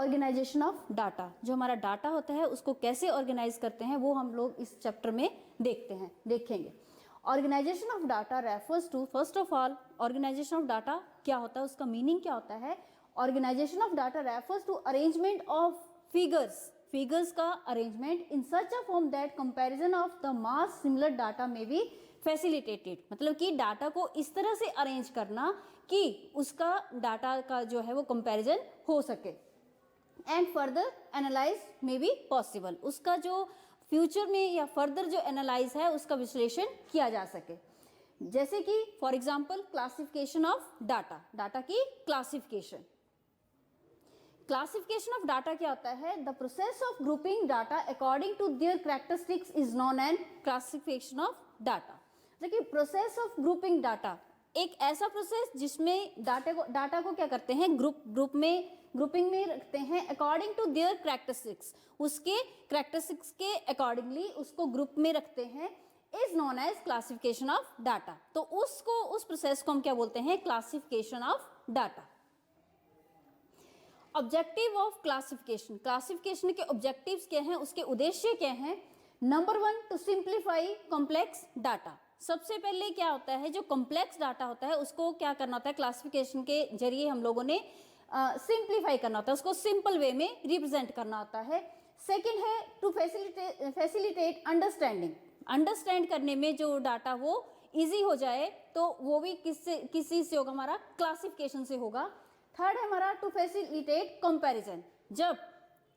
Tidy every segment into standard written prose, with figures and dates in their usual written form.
Organisation of data, जो हमारा data होता है उसको कैसे ऑर्गेनाइज करते हैं वो हम लोग इस चैप्टर में देखेंगे। Organisation of data refers to, first of all organisation of data क्या होता है, उसका मीनिंग क्या होता है। Organisation of data refers to arrangement of figures का arrangement in such a form that comparison of the mass similar data may be facilitated, मतलब कि डाटा को इस तरह से अरेंज करना कि उसका डाटा का जो है वो कंपैरिजन हो सके। एंड फर्दर एनालाइज में बी पॉसिबल, उसका जो फ्यूचर में या फर्दर जो एनालाइज है उसका विश्लेषण किया जा सके। जैसे कि for example classification of data, data की क्लासिफिकेशन ऑफ डाटा क्या होता है, the process of grouping data according to their characteristics is known as classification of data. देखिए प्रोसेस ऑफ ग्रुपिंग डाटा एक ऐसा प्रोसेस जिसमें डाटा को क्या करते हैं, ग्रुपिंग में रखते हैं अकॉर्डिंग टू देयर कैरेक्टरिस्टिक्स, उसके कैरेक्टरिस्टिक्स के अकॉर्डिंगली उसको ग्रुप में रखते हैं, is known as classification of data. तो उस प्रोसेस को हम क्या बोलते हैं, classification of data. Objective of classification के ऑब्जेक्टिव्स क्या हैं, उसके उद्देश्य क्या हैं। Number 1, to simplify complex data. सबसे पहले क्या होता है, जो कॉम्प्लेक्स डाटा होता है उसको क्या करना होता है, क्लासिफिकेशन के जरिए हम लोगों ने सिंप्लीफाई करना होता है, उसको सिंपल वे में रिप्रेजेंट करना होता है। सेकेंड है टू फैसिलिटेट अंडरस्टैंड करने में जो डाटा वो इजी हो जाए, तो वो भी किसी से होगा, हमारा क्लासिफिकेशन से होगा। थर्ड है हमारा टू फैसिलिटेट कंपैरिजन, जब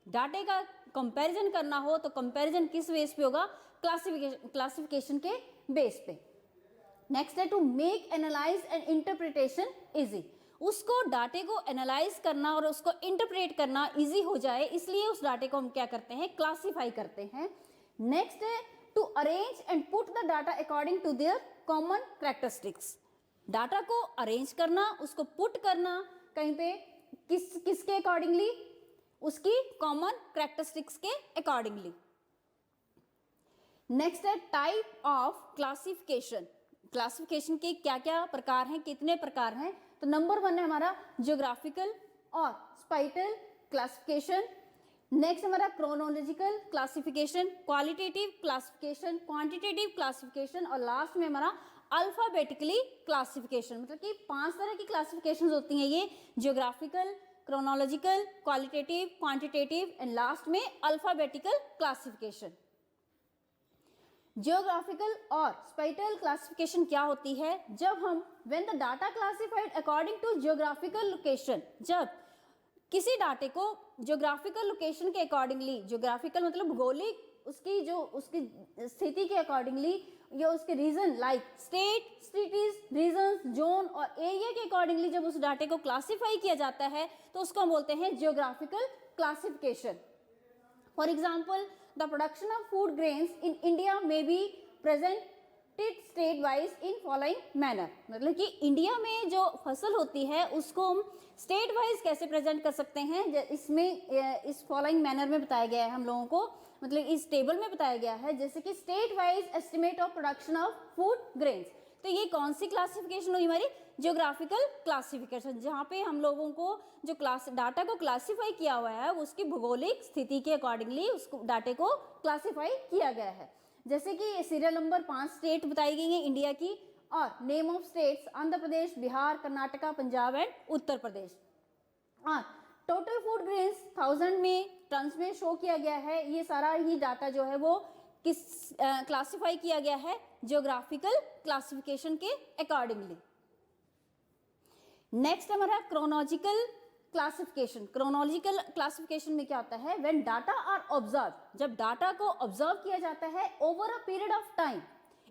डाटे का कंपैरिजन करना हो तो कंपैरिजन किस बेस पे होगा, क्लासिफिकेशन के बेस पे। नेक्स्ट है to make analyse and interpretation easy, उसको डाटे को एनालाइज करना और उसको इंटरप्रेट करना इजी हो जाए, इसलिए उस डाटे को हम क्या करते हैं, क्लासीफाई करते हैं। नेक्स्ट है to arrange and put the data according to their common characteristics, data को अरेंज करना, उसको पुट करना कहीं पे किसके अकॉर्डिंगली, उसकी कॉमन कैरेक्टरिस्टिक्स के अकॉर्डिंगली। नेक्स्ट है टाइप ऑफ क्लासिफिकेशन के क्या क्या प्रकार हैं, कितने प्रकार हैं। तो नंबर 1 है हमारा ज्योग्राफिकल और स्पाइटल क्लासिफिकेशन। नेक्स्ट हमारा chronological classification, qualitative classification, quantitative classification और लास्ट में हमारा अल्फाबेटिकली क्लासिफिकेशन। मतलब कि 5 तरह की क्लासिफिकेशन होती हैं ये, geographical, chronological, qualitative, quantitative and last में अल्फाबेटिकल क्लासिफिकेशन। जियोग्राफिकल और स्पाइटल क्लासिफिकेशन क्या होती है, जब हम when the data classified according to geographical location, जब किसी डाटे को जियोग्राफिकल लोकेशन के अकॉर्डिंगली, जियोग्राफिकल मतलब भौगोलिक उसकी स्थिति के अकॉर्डिंगली या उसके region like state, cities, region, zone और एरिया के अकॉर्डिंगली जब उस डाटे को क्लासिफाई किया जाता है तो उसको हम बोलते हैं geographical classification. For example the production of food grains in India may be presented state wise in following manner, मतलब कि इंडिया में जो फसल होती है उसको हम स्टेट वाइज कैसे प्रेजेंट कर सकते हैं, इसमें इस फॉलोइंग मैनर में बताया गया है हम लोगों को, मतलब इस टेबल में बताया गया है, जैसे कि state wise estimate of production of food grains. तो ये कौन सी क्लासिफिकेशन हुई हमारी, ज्योग्राफिकल क्लासिफिकेशन, जहाँ पे हम लोगों को जो डाटा को क्लासिफाई किया हुआ है उसकी भौगोलिक स्थिति के अकॉर्डिंगली उसको डाटे को क्लासिफाई किया गया है। जैसे कि सीरियल नंबर 5 स्टेट बताई गई है इंडिया की, और name of states Andhra Pradesh, Bihar, Karnataka, Punjab and Uttar Pradesh. Total food grains 1000 में टन्स में शो किया गया है। ये सारा ही डाटा जो है वो किस क्लासिफाई किया गया है, ज्योग्राफिकल क्लासिफिकेशन के अकॉर्डिंगली। नेक्स्ट हमारा क्रोनोलॉजिकल क्लासिफिकेशन। क्रोनोलॉजिकल क्लासिफिकेशन में क्या होता है, व्हेन डाटा आर ऑब्जर्व, जब डाटा को ऑब्जर्व किया जाता है over a period of time,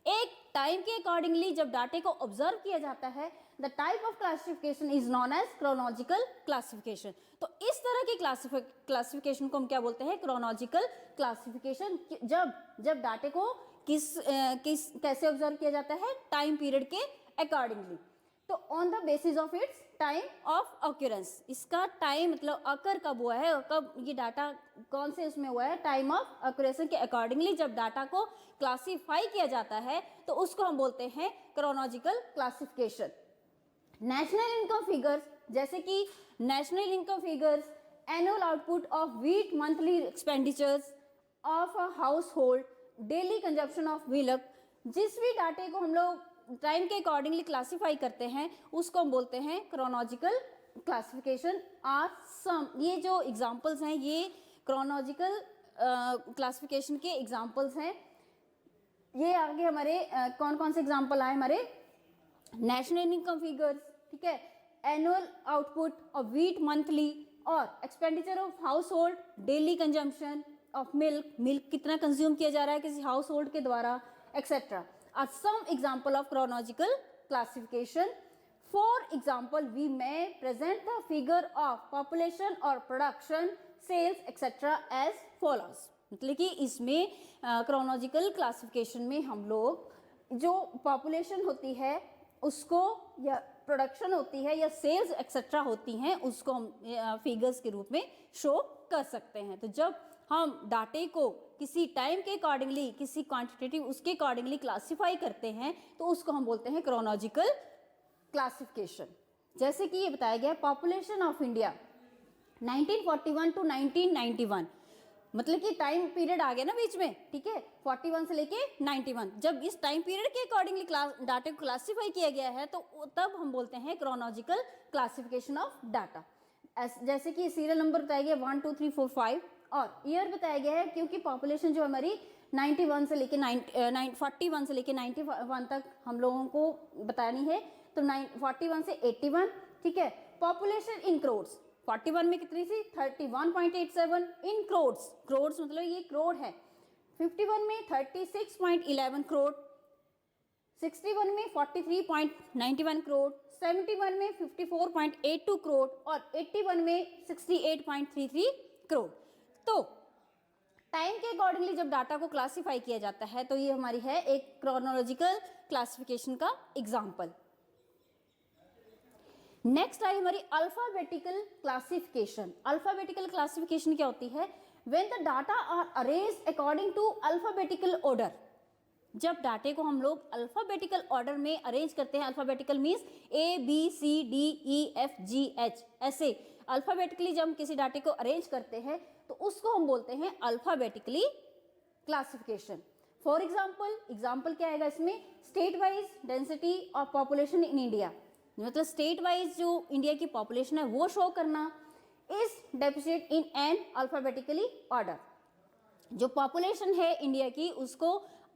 एक टाइम के अकॉर्डिंगली जब डाटे को ऑब्जर्व किया जाता है, the type of classification is known as chronological classification. तो इस तरह की क्लासिफिकेशन को हम क्या बोलते हैं, क्रोनोलॉजिकल क्लासिफिकेशन। जब डाटे को कैसे ऑब्जर्व किया जाता है, टाइम पीरियड के अकॉर्डिंगली, तो on the basis of its time of occurrence, इसका टाइम मतलब अकर कब हुआ है, कब ये डाटा कौन से उसमें हुआ है, टाइम ऑफ ऑक्यूरेंस के अकॉर्डिंगली जब डाटा को क्लासिफाई किया जाता है तो उसको हम बोलते हैं chronological classification. National income figures, जैसे कि national income figures, annual output of wheat, monthly expenditures of a house hold, daily consumption of milk. जिस भी डाटे को हम लोग टाइम के अकॉर्डिंगली क्लासीफाई करते हैं उसको हम बोलते हैं क्रोनोलॉजिकल क्लासिफिकेशन। आर सम, ये जो एग्जांपल्स हैं ये क्रोनोलॉजिकल क्लासिफिकेशन के एग्जांपल्स हैं। ये आगे हमारे कौन कौन से एग्जांपल आए हमारे, नेशनल इनकम फिगर्स, ठीक है, annual output of wheat monthly, और expenditure of house hold, daily consumption of milk, milk कितना कंज्यूम किया जा रहा है किसी हाउस होल्ड के द्वारा, etcetera are some example of chronological classification. For example we may present the figure of population or production, sales etc. as follows। मतलब कि इसमें क्रोनोलॉजिकल क्लासिफिकेशन में हम लोग जो पॉपुलेशन होती है उसको, या प्रोडक्शन होती है, या सेल्स एक्सेट्रा होती हैं, उसको हम फिगर्स के रूप में शो कर सकते हैं। तो जब हम डाटे को किसी टाइम के अकॉर्डिंगली, किसी क्वांटिटेटिव उसके अकॉर्डिंगली क्लासीफाई करते हैं तो उसको हम बोलते हैं क्रोनोलॉजिकल क्लासिफिकेशन। जैसे कि ये बताया गया पॉपुलेशन ऑफ इंडिया 1941 टू 1991, मतलब कि टाइम पीरियड आ गया ना बीच में, ठीक है, 41 से लेके 91। जब इस टाइम पीरियड के अकॉर्डिंगली डाटा को क्लासिफाई किया गया है तो तब हम बोलते हैं क्रोनोलॉजिकल क्लासिफिकेशन ऑफ डाटा। जैसे कि सीरियल नंबर बताया गया 1 2 3 4 5, और ईयर बताया गया है क्योंकि पॉपुलेशन जो हमारी 41 से लेके 41 से लेके 91 तक हम लोगों को बतानी है, तो 41 से 81, ठीक है। पॉपुलेशन इन करोड्स, 41 में कितनी थी 31.87 इन करोड्स, करोड्स मतलब ये करोड़ है। 51 में 36.11 करोड़, 61 में 43.91 करोड़, 71 में 54.82 करोड़, और 81 में 68.33 करोड़। तो टाइम के अकॉर्डिंगली जब डाटा को क्लासिफाई किया जाता है तो ये हमारी है एक क्रोनोलॉजिकल क्लासिफिकेशन का एग्जाम्पल। नेक्स्ट आई हमारी अल्फाबेटिकल क्लासिफिकेशन। अल्फाबेटिकल क्लासिफिकेशन क्या होती है, when the data are arranged according to alphabetical order. जब डाटे को हम लोग अल्फाबेटिकल ऑर्डर में अरेंज करते हैं, अल्फाबेटिकल मीन्स ABCDEFGH, ऐसे अल्फाबेटिकली जब हम किसी डाटे को अरेंज करते हैं तो उसको हम बोलते हैं अल्फाबेटिकली क्लासिफिकेशन। फॉर एग्जाम्पल क्या आएगा इसमें, state wise density of population in India, मतलब स्टेट वाइज जो इंडिया की पॉपुलेशन है वो शो करना, is defined in an alphabetically order. जो पॉपुलेशन है इंडिया की उसको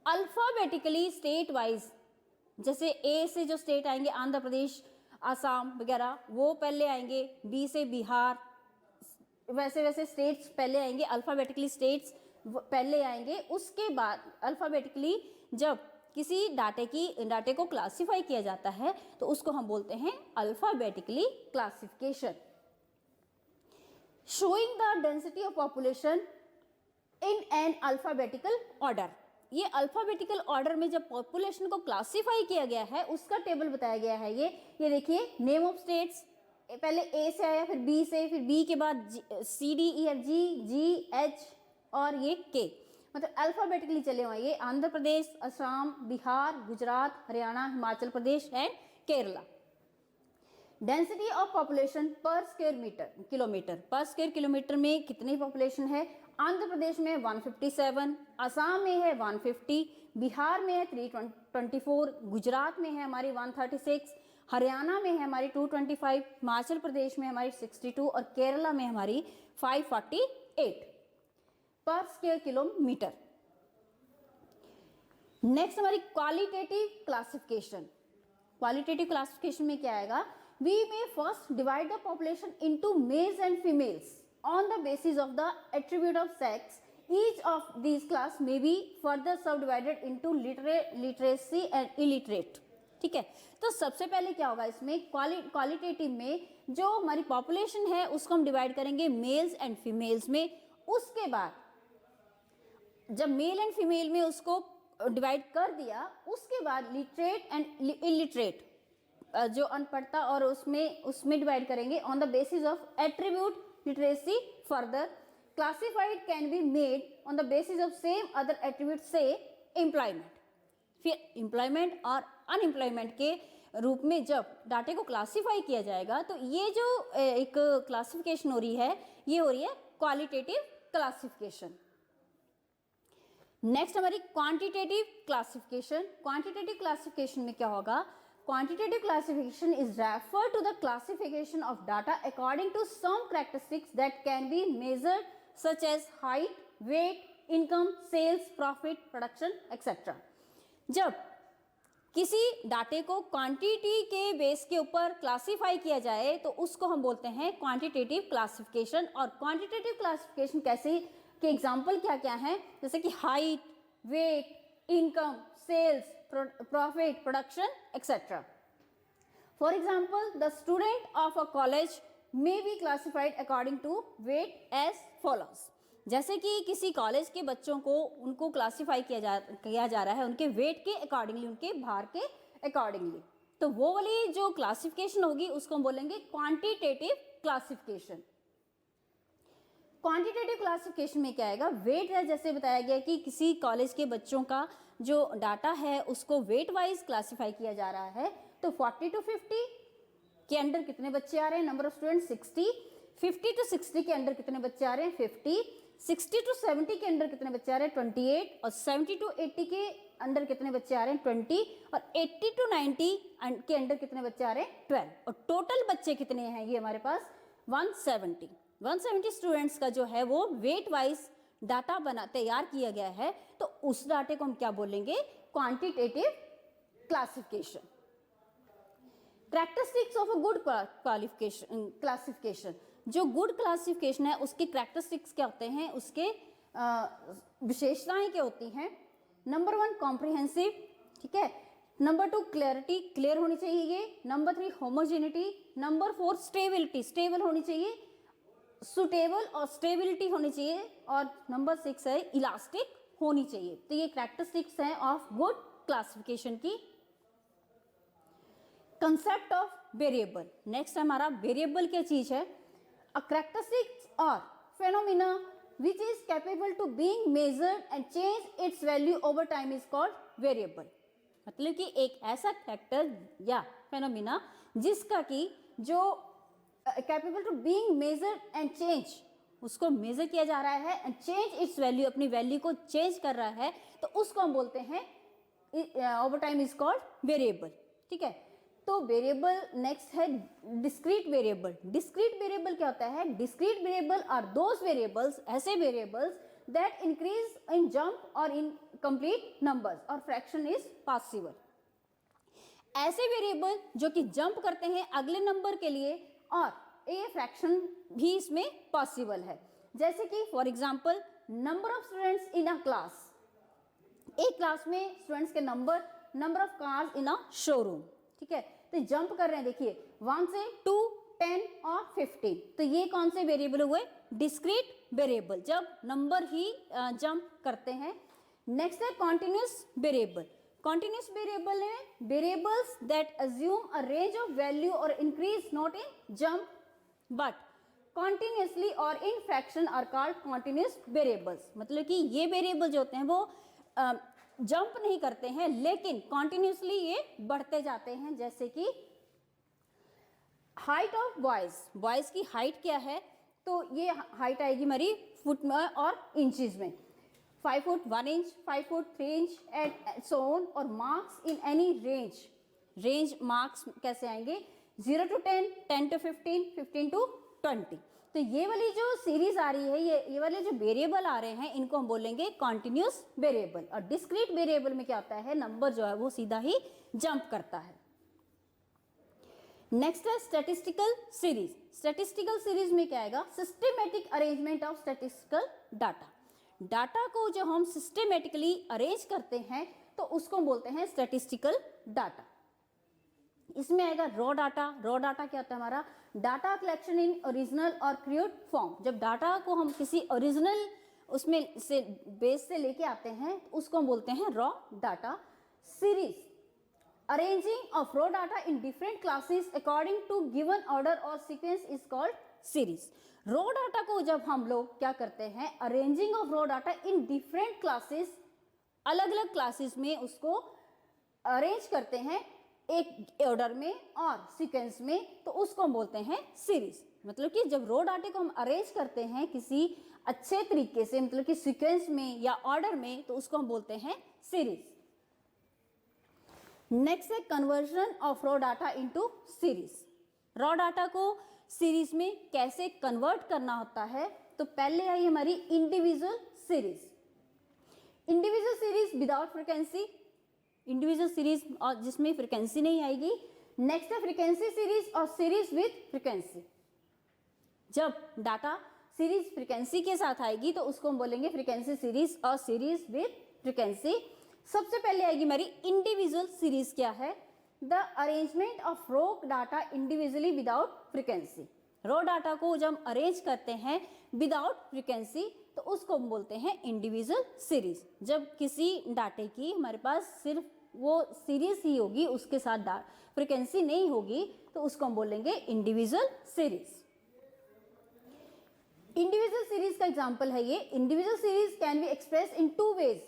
अल्फाबेटिकली स्टेट वाइज, जैसे ए से जो स्टेट आएंगे आंध्र प्रदेश, आसाम वगैरह वो पहले आएंगे, बी से बिहार, वैसे वैसे स्टेट्स पहले आएंगे, अल्फाबेटिकली स्टेट्स पहले आएंगे। उसके बाद अल्फाबेटिकली जब किसी डाटे को क्लासिफाई किया जाता है तो उसको हम बोलते हैं alphabetically classification. Showing the density of population in an alphabetical order. ये अल्फाबेटिकल ऑर्डर में जब पॉपुलेशन को क्लासिफाई किया गया है उसका टेबल बताया गया है। ये देखिए, नेम ऑफ स्टेट्स, पहले ए से आया, फिर बी से, फिर बी के बाद CDEFG GH और ये K, मतलब अल्फाबेटिकली चले हुए। ये Andhra Pradesh, Assam, Bihar, Gujarat, Haryana, Himachal Pradesh and Kerala. Density of population per square kilometre, per square kilometre में कितनी पॉपुलेशन है, आंध्र प्रदेश में 157, असम में है 150, बिहार में है 324, गुजरात में है हमारी 136, हरियाणा में है हमारी 225, हिमाचल प्रदेश में हमारी 62 और केरला में हमारी 548 पर स्क्वायर किलोमीटर। नेक्स्ट हमारी क्वालिटेटिव क्लासिफिकेशन। क्वालिटेटिव क्लासिफिकेशन में क्या आएगा, we may first divide the population into males and females on the basis of the attribute of sex. Each of these class may be further subdivided into literacy and illiterate। ठीक है, तो सबसे पहले क्या होगा इसमें क्वालिटेटिव में जो हमारी पॉपुलेशन है उसको हम डिवाइड करेंगे मेल्स एंड फीमेल्स में। उसके बाद जब मेल एंड फीमेल में उसको डिवाइड कर दिया उसके बाद लिटरेट एंड इलिटरेट, जो अनपढ़ता और उसमें डिवाइड करेंगे on the basis of attribute literacy. Further classified can be made on the basis of same other attribute से एम्प्लॉयमेंट। फिर एम्प्लॉयमेंट और अनएम्प्लॉयमेंट के रूप में जब डाटे को क्लासीफाई किया जाएगा तो ये जो एक क्लासिफिकेशन हो रही है ये हो रही है क्वालिटेटिव क्लासिफिकेशन। नेक्स्ट हमारी क्वांटिटेटिव क्लासिफिकेशन। क्वांटिटेटिव क्लासिफिकेशन में क्या होगा? Quantitative classification is refer to the classification of data according to some characteristics that can be measured such as height, weight, income, sales, profit, production etcetera. जब किसी डाटे को quantity के base के ऊपर क्लासीफाई किया जाए तो उसको हम बोलते हैं क्वांटिटेटिव क्लासिफिकेशन। और क्वांटिटेटिव क्लासिफिकेशन कैसे के एग्जाम्पल क्या क्या हैं? जैसे कि height, weight, income, sales, profit, production etcetera. For example, the student of a college may be classified according to weight as follows. जैसे कि किसी कॉलेज के बच्चों को उनको क्लासिफाई किया जा रहा है उनके वेट के अकॉर्डिंगली, उनके भार के अकॉर्डिंगली, तो वो वाली जो क्लासिफिकेशन होगी उसको हम बोलेंगे क्वांटिटेटिव क्लासिफिकेशन। क्वांटिटेटिव क्लासिफिकेशन में क्या आएगा? वेट है, जैसे बताया गया कि किसी कॉलेज के बच्चों का जो डाटा है उसको वेट वाइज क्लासिफाई किया जा रहा है, तो 40 to 50 के अंडर कितने बच्चे आ रहे हैं? Number of student 60। 50 to 60 के अंडर कितने बच्चे आ रहे हैं? 50। 60 to 70 के अंडर कितने बच्चे आ रहे हैं? 28। और 70 to 80 के अंडर कितने बच्चे आ रहे हैं? 20। और 80 to 90 के अंडर कितने बच्चे आ रहे हैं? 12। और टोटल बच्चे कितने हैं ये हमारे पास? 170 स्टूडेंट्स का जो है वो वेट वाइज डाटा तैयार किया गया है, तो उस डाटे को हम क्या बोलेंगे? Quantitative classification. Characteristics of a good classification. जो गुड क्लासिफिकेशन है उसके कैरेक्टरिस्टिक्स क्या होते हैं, उसके विशेषताएं क्या होती हैं? नंबर 1 कॉम्प्रिहेंसिव, ठीक है। नंबर 2 क्लैरिटी, क्लियर होनी चाहिए ये। Number 3 homogeneity. Number 4 stability, stable होनी चाहिए। सुटेबल और स्टेबिलिटी होनी चाहिए। और नंबर 6 है इलास्टिक होनी चाहिए। तो ये कैरेक्टरिस्टिक्स हैं ऑफ गुड क्लासिफिकेशन की। Concept of variable. नेक्स्ट हमारा वेरिएबल क्या चीज है? A characteristics or phenomena which is capable to being measured and change its value over time is called variable। मतलब कि एक ऐसा फैक्टर या फेनोमिना जिसका कि जो capable to being measured and change, उसको मेजर किया जा रहा है एंड चेंज इट्स वैल्यू, अपनी वैल्यू को चेंज कर रहा है, तो उसको हम बोलते हैं over time is called variable. ठीक है। तो वेरिएबल नेक्स्ट है डिस्क्रीट वेरिएबल। डिस्क्रीट वेरिएबल क्या होता है? Discrete variable are those variables, ऐसे variables that increase in jump और इन कंप्लीट नंबर्स और फ्रैक्शन इज पॉसिबल। ऐसे वेरिएबल जो कि जंप करते हैं अगले नंबर के लिए और ए फ्रैक्शन भी इसमें पॉसिबल है। जैसे कि for example number of students in a class, एक क्लास में स्टूडेंट्स के number of cars in a showroom. ठीक है, तो जंप कर रहे हैं, देखिए 1 से 2, 10 और 15। तो ये कौन से वेरिएबल हुए? डिस्क्रीट वेरिएबल, जब नंबर ही जंप करते हैं। नेक्स्ट है कॉन्टिन्यूस वेरिएबल। कॉन्टिन्यूस वेरिएबल है variables that assume a range of value और increase not in jump but continuously और in fraction are called continuous variables. मतलब कि ये वेरिएबल जो होते हैं वो जंप नहीं करते हैं लेकिन कॉन्टिन्यूसली ये बढ़ते जाते हैं। जैसे कि हाइट ऑफ बॉयज, बॉयज की हाइट क्या है? तो ये हाइट आएगी हमारी फुट में और इंचेस में। 5 foot 1 inch, 5 foot 3 inch and so on. और marks in any range, range marks कैसे आएंगे? 0 to 10, 10 to 15, 15 to 20। तो ये वाली जो सीरीज आ रही है, ये वाले जो वेरिएबल आ रहे हैं, इनको हम बोलेंगे कॉन्टिन्यूस वेरिएबल। और डिस्क्रीट वेरिएबल में क्या होता है? नंबर जो है वो सीधा ही जंप करता है। नेक्स्ट है स्टैटिस्टिकल सीरीज। स्टैटिस्टिकल सीरीज में क्या आएगा? Systematic arrangement of statistical data. Data को जो हम सिस्टमेटिकली अरेंज करते हैं तो उसको हम बोलते हैं स्टैटिस्टिकल डाटा। इसमें आएगा रॉ डाटा। रॉ डाटा क्या होता है हमारा? डाटा कलेक्शन इन ओरिजिनल और क्रिएट फॉर्म। जब डाटा को हम किसी ओरिजिनल उसमें से बेस से लेके आते हैं तो उसको हम बोलते हैं raw data. Series arranging of raw data in different classes according to given order और sequence is called series. Raw data को जब हम लोग क्या करते हैं? Arranging of raw data in different classes, अलग अलग क्लासेस में उसको अरेंज करते हैं एक ऑर्डर में और सीक्वेंस में, तो उसको हम बोलते हैं सीरीज। मतलब कि जब रो डाटे को हम अरेंज करते हैं किसी अच्छे तरीके से, मतलब कि सीक्वेंस में या ऑर्डर में, तो उसको हम बोलते हैं सीरीज। नेक्स्ट है conversion of raw data into series. Raw data को सीरीज में कैसे कन्वर्ट करना होता है, तो पहले आई हमारी individual series. Individual series without frequency, individual series और जिसमें फ्रीक्वेंसी नहीं आएगी। नेक्स्ट है फ्रीक्वेंसी सीरीज और सीरीज विथ फ्रीक्वेंसी। जब डाटा सीरीज फ्रीक्वेंसी के साथ आएगी तो उसको हम बोलेंगे फ्रीक्वेंसी सीरीज और सीरीज विथ फ्रीक्वेंसी। सबसे पहले आएगी हमारी इंडिविजुअल सीरीज। क्या है? The arrangement of raw data individually without frequency. Raw data को जब हम अरेंज करते हैं विदाउट फ्रीक्वेंसी तो उसको हम बोलते हैं इंडिविजुअल सीरीज। जब किसी डाटे की हमारे पास सिर्फ वो सीरीज ही होगी, उसके साथ फ्रीक्वेंसी नहीं होगी, तो उसको हम बोलेंगे इंडिविजुअल सीरीज। इंडिविजुअल सीरीज का एग्जांपल है ये। Individual series can be express in two ways.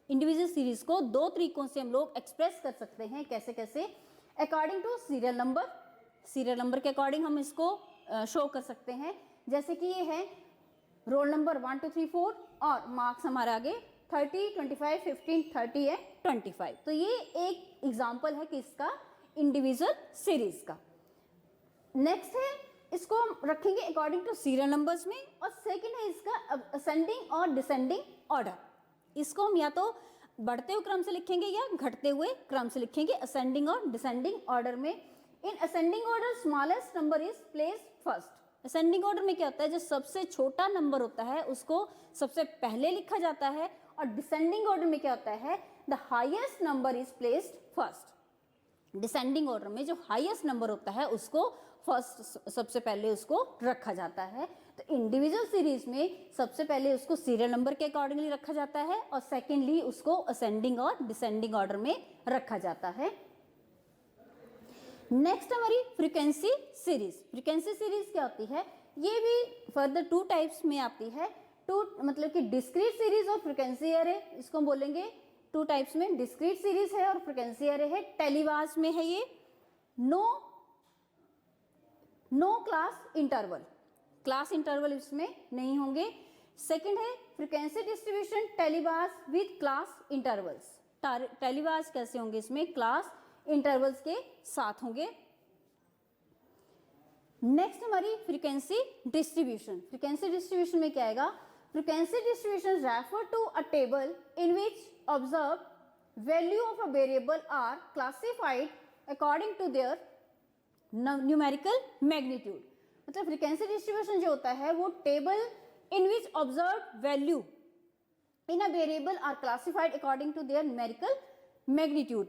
Individual series को दो तरीकों से हम लोग एक्सप्रेस कर सकते हैं। कैसे कैसे? According to serial number. Serial number के अकॉर्डिंग हम इसको शो कर सकते हैं। जैसे कि ये है रोल नंबर 1 2 3 4 और मार्क्स हमारे आगे 30 25 15 30 है 25। तो ये एक एग्जांपल है किसका? इंडिविजुअल सीरीज का। नेक्स्ट है इसको हम रखेंगे अकॉर्डिंग टू सीरियल नंबर्स में, और सेकंड है इसका असेंडिंग और डिसेंडिंग ऑर्डर। इसको हम या तो बढ़ते हुए क्रम से लिखेंगे या घटते हुए क्रम से लिखेंगे, असेंडिंग और डिसेंडिंग ऑर्डर में। In ascending order smallest number is placed first. Ascending order में क्या होता है? जो सबसे छोटा नंबर होता है उसको सबसे पहले लिखा जाता है, और डिसेंडिंग ऑर्डर में क्या होता है? The highest number is placed first. Descending order में जो हाईएस्ट नंबर होता है उसको फर्स्ट, सबसे पहले उसको रखा जाता है। तो इंडिविजुअल सीरीज में सबसे पहले उसको सीरियल नंबर के अकॉर्डिंगली रखा जाता है, और सेकेंडली उसको असेंडिंग और डिसेंडिंग ऑर्डर में रखा जाता है। नेक्स्ट हमारी फ्रीक्वेंसी सीरीज। फ्रीक्वेंसी सीरीज क्या होती है? ये भी फर्दर टू टाइप्स में आती है। टू मतलब कि डिस्क्रीट सीरीज और फ्रीक्वेंसी एरे, इसको हम बोलेंगे टू टाइप्स में। डिस्क्रीट सीरीज है और फ्रीक्वेंसी एरे है। टेलीवाज में है ये। No class interval, class interval इसमें नहीं होंगे। सेकंड है फ्रीक्वेंसी डिस्ट्रीब्यूशन टेलीवाज विद क्लास इंटरवल्स। टेलीवाज कैसे होंगे? इसमें क्लास इंटरवल्स के साथ होंगे। नेक्स्ट हमारी फ्रीक्वेंसी डिस्ट्रीब्यूशन। फ्रीक्वेंसी डिस्ट्रीब्यूशन में क्या आएगा? Frequency distribution refer to a table in which observe value of a variable are classified according to their numerical magnitude. मतलब फ्रीक्वेंसी डिस्ट्रीब्यूशन जो होता है वो table in which observe value in a variable are classified according to their numerical magnitude.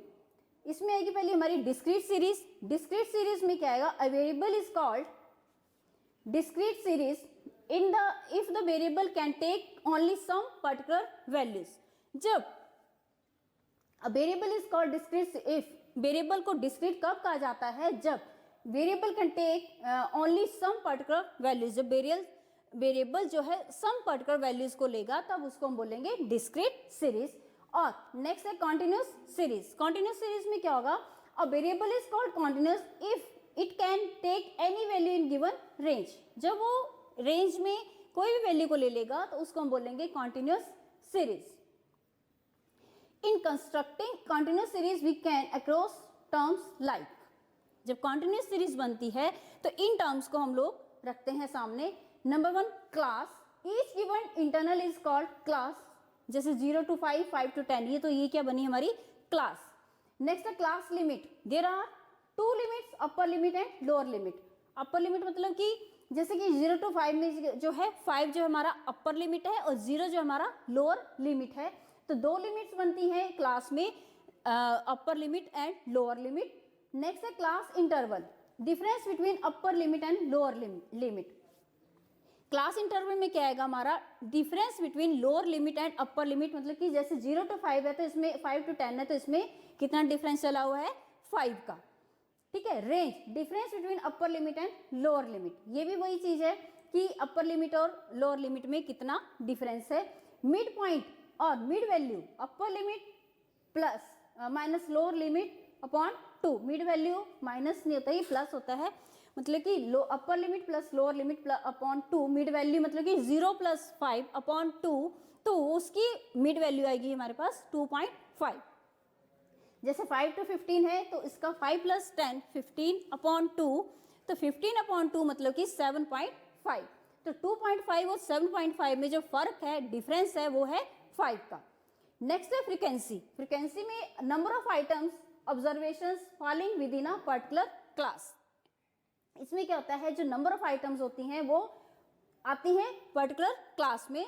इसमें आएगी पहले हमारी discrete series. Discrete series में क्या आएगा? A variable is called discrete series in the if the variable can take only some particular values. जब a variable is called discrete, if variable को discrete कब कहा जाता है? जब variable can take only some particular values. जब variable जो है सम पर्टिकुलर वैल्यूज को लेगा तब उसको हम बोलेंगे डिस्क्रीट सीरीज। और नेक्स्ट है कॉन्टिन्यूस सीरीज। कॉन्टिन्यूस सीरीज में क्या होगा? A variable is called continuous if it can take any value in given range. जब वो रेंज में कोई भी वैल्यू को ले लेगा तो उसको हम बोलेंगे continuous series. In constructing continuous series we can across terms like. जब कॉन्टिन्यूस सीरीज बनती है तो इन टर्म्स को हम लोग रखते हैं सामने। Number 1 class. Each given internal is called class. जैसे 0 to 5, 5 to 10, ये तो ये क्या बनी हमारी? क्लास। नेक्स्ट है class limit. There are 2 limits, upper limit and lower limit. Upper limit मतलब कि जैसे कि 0 to 5 में जो है 5 जो हमारा अपर लिमिट है और 0 जो हमारा लोअर लिमिट है। तो 2 लिमिट्स बनती हैं क्लास में, upper limit and lower limit. Next है class interval. Difference between upper limit and lower limit. Class interval में क्या आएगा हमारा? Difference between lower limit and upper limit. मतलब कि जैसे 0 to 5 है तो इसमें 5 to 10 है तो इसमें कितना डिफरेंस चला हुआ है? 5 का। ठीक है। Range, difference between upper limit and lower limit. ये भी वही चीज है कि अपर लिमिट और लोअर लिमिट में कितना डिफरेंस है। मिड पॉइंट और mid value, upper limit plus minus lower limit upon 2, mid value minus नहीं होता, ये प्लस होता है, मतलब कि लो upper limit plus lower limit upon 2, mid value मतलब कि 0 + 5 अपॉन 2, तो उसकी मिड वैल्यू आएगी हमारे पास 2.5। जैसे 5 to 15 है तो इसका 5 + 10 15 अपॉन 2, तो 15 अपॉन 2 मतलब कि 7.5। तो 2.5 और 7.5 में जो फर्क है, डिफरेंस है, वो है 5 का। नेक्स्ट है फ्रीक्वेंसी। फ्रीक्वेंसी में number of items observations falling with in a particular class. इसमें क्या होता है, जो नंबर ऑफ आइटम्स होती हैं वो आती हैं पर्टिकुलर क्लास में।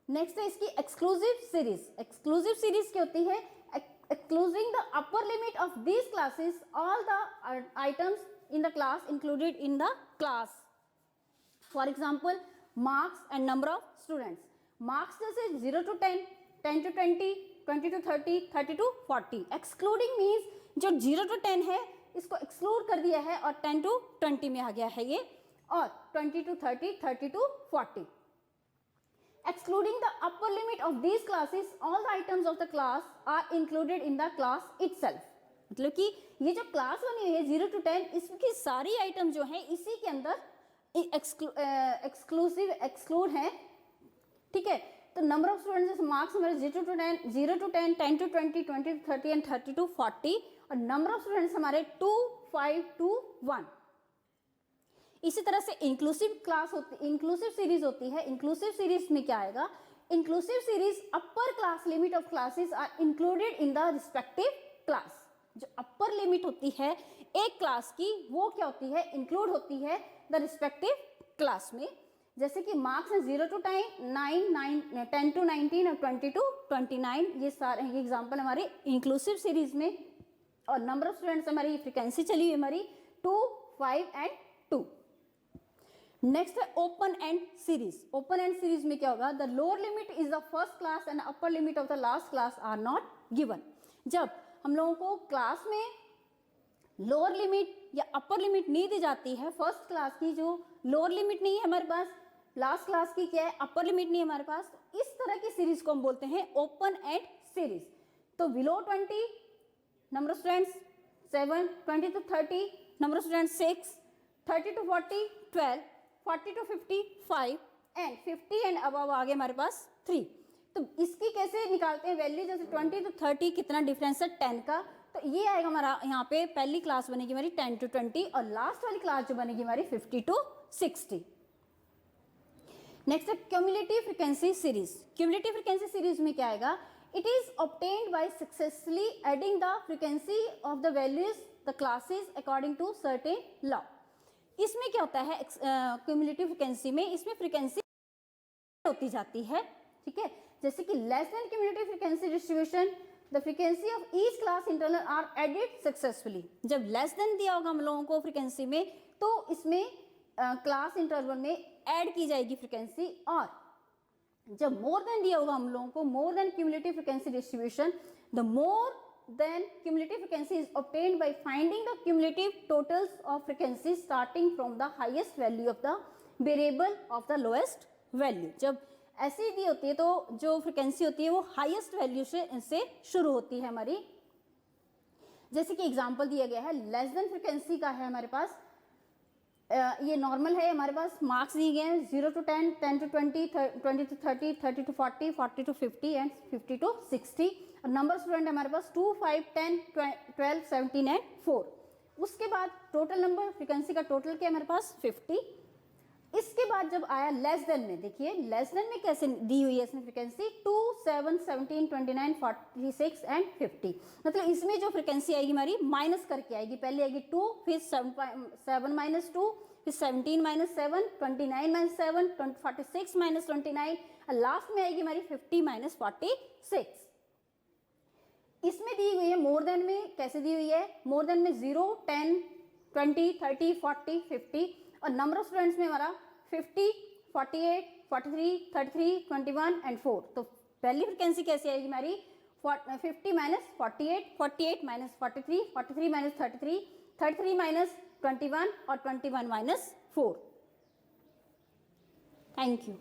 नेक्स्ट है इसकी एक्सक्लूसिव सीरीज। एक्सक्लूसिव सीरीज क्या होती है, excluding the upper limit of these classes all the items in the class included in the class. For example, marks and number of students. Marks जैसे 0 to 10, 10 to 20, 20 to 30, 30 to 40. Excluding means जो 0 to 10 है इसको exclude कर दिया है और 10 to 20 में आ गया है ये, और 20 to 30, 30 to 40. Excluding the upper limit of these classes, all the items of the class are included in the class itself. मतलब कि ये जो क्लास बनी हुई है 0 to 10, इसकी सारी आइटम जो है इसी के अंदर एक्सक्लूसिव एक्सक्लूड है, ठीक है। तो नंबर ऑफ स्टूडेंट्स जैसे मार्क्स हमारे 0 to 10, 10 to 20, 20 to 30 and 30 to 40, और नंबर ऑफ स्टूडेंट्स हमारे 2, 5 to 1। इसी तरह से इंक्लूसिव क्लास होती, इंक्लूसिव सीरीज होती है। इंक्लूसिव सीरीज में क्या आएगा, inclusive series upper class limit of classes are included in the respective class. जो अपर लिमिट होती है एक क्लास की, वो क्या होती है, इंक्लूड होती है द रिस्पेक्टिव क्लास में। जैसे कि मार्क्स है 0 to 9, 10 to 19 और 20 to 29, ये सारे ये एग्जाम्पल हमारे इंक्लूसिव सीरीज में। और नंबर ऑफ स्टूडेंट्स हमारी फ्रिक्वेंसी चली हुई हमारी 2, 5 एंड 2। नेक्स्ट है open end series. Open end series में क्या होगा, the lower limit is the first class and upper limit of the last class are not given. जब हम लोगों को क्लास में लोअर लिमिट या अपर लिमिट नहीं दी जाती है, फर्स्ट क्लास की जो लोअर लिमिट नहीं है हमारे पास, लास्ट क्लास की क्या है अपर लिमिट नहीं है हमारे पास, तो इस तरह की सीरीज को हम बोलते हैं ओपन एंड सीरीज। तो below 20 number of students 7, 20 to 30 number of students 6, 30 to 40 12, 40 to 50 5 and 50 and अब आ गए हमारे पास 3। तो इसकी कैसे निकालते हैं वैल्यू, जैसे 20 to 30 कितना डिफरेंस है 10 का, तो ये आएगा हमारा यहाँ पे पहली क्लास बनेगी हमारी 10 to 20 और लास्ट वाली क्लास जो बनेगी हमारी 50 to 60। नेक्स्ट है cumulative frequency series. Cumulative frequency series में क्या आएगा, it is obtained by successfully adding the frequency of the values the classes according to certain law. इसमें क्या होता है क्यूमुलेटिव फ्रीक्वेंसी में, इसमें फ्रीक्वेंसी होती जाती है, ठीक है। जैसे कि less than cumulative frequency distribution, the frequency of each class internal are added successfully. जब लेस देन दिया होगा हम लोगों को फ्रीक्वेंसी में, तो इसमें क्लास इंटरवल में ऐड की जाएगी फ्रीक्वेंसी, और जब मोर देन दिया होगा हम लोगों को, more than cumulative frequency distribution, the more then cumulative frequency is obtained by finding the cumulative totals of frequencies starting from the highest value of the variable of the lowest value। जब ऐसी दी होती है तो जो frequency होती है वो highest value से शुरू होती है हमारी। जैसे कि एग्जांपल दिया गया है, लेस देन फ्रीक्वेंसी का है हमारे पास, ये नॉर्मल है हमारे पास, मार्क्स दिए गए हैं 0 to 10, 10 to 20, 20 to 30, 30 to 40, 40 to 50 and 50 to 60। और नंबर स्टूडेंट हमारे पास 2, 5, 10, 12, 17 एंड 4। उसके बाद टोटल नंबर फ्रीक्वेंसी का टोटल क्या है हमारे पास 50। इसके बाद जब आया लेस देन में, देखिए लेस देन में कैसे दी हुई है इसमें फ्रीक्वेंसी 2, 7, 17, 29, 46 एंड 50। मतलब इसमें जो फ्रीक्वेंसी आएगी हमारी माइनस करके आएगी, पहले आएगी 2, फिर 7 माइनस 2, फिर 17 माइनस 7, 29 माइनस 7, 46 माइनस 29, और लास्ट में आएगी हमारी 50 माइनस 46। इसमें दी हुई है मोर देन में, कैसे दी हुई है, मोर देन में 0, 10, 20, 30, 40, 50, और नंबर ऑफ स्टूडेंट्स में हमारा 50, 48, 43, 33, 21 एंड 4। तो पहली फ्रीक्वेंसी कैसी आएगी हमारी 50 माइनस 48, 48 माइनस 43, 43 माइनस 33, 33 माइनस 21 और 21 माइनस 4। Thank you.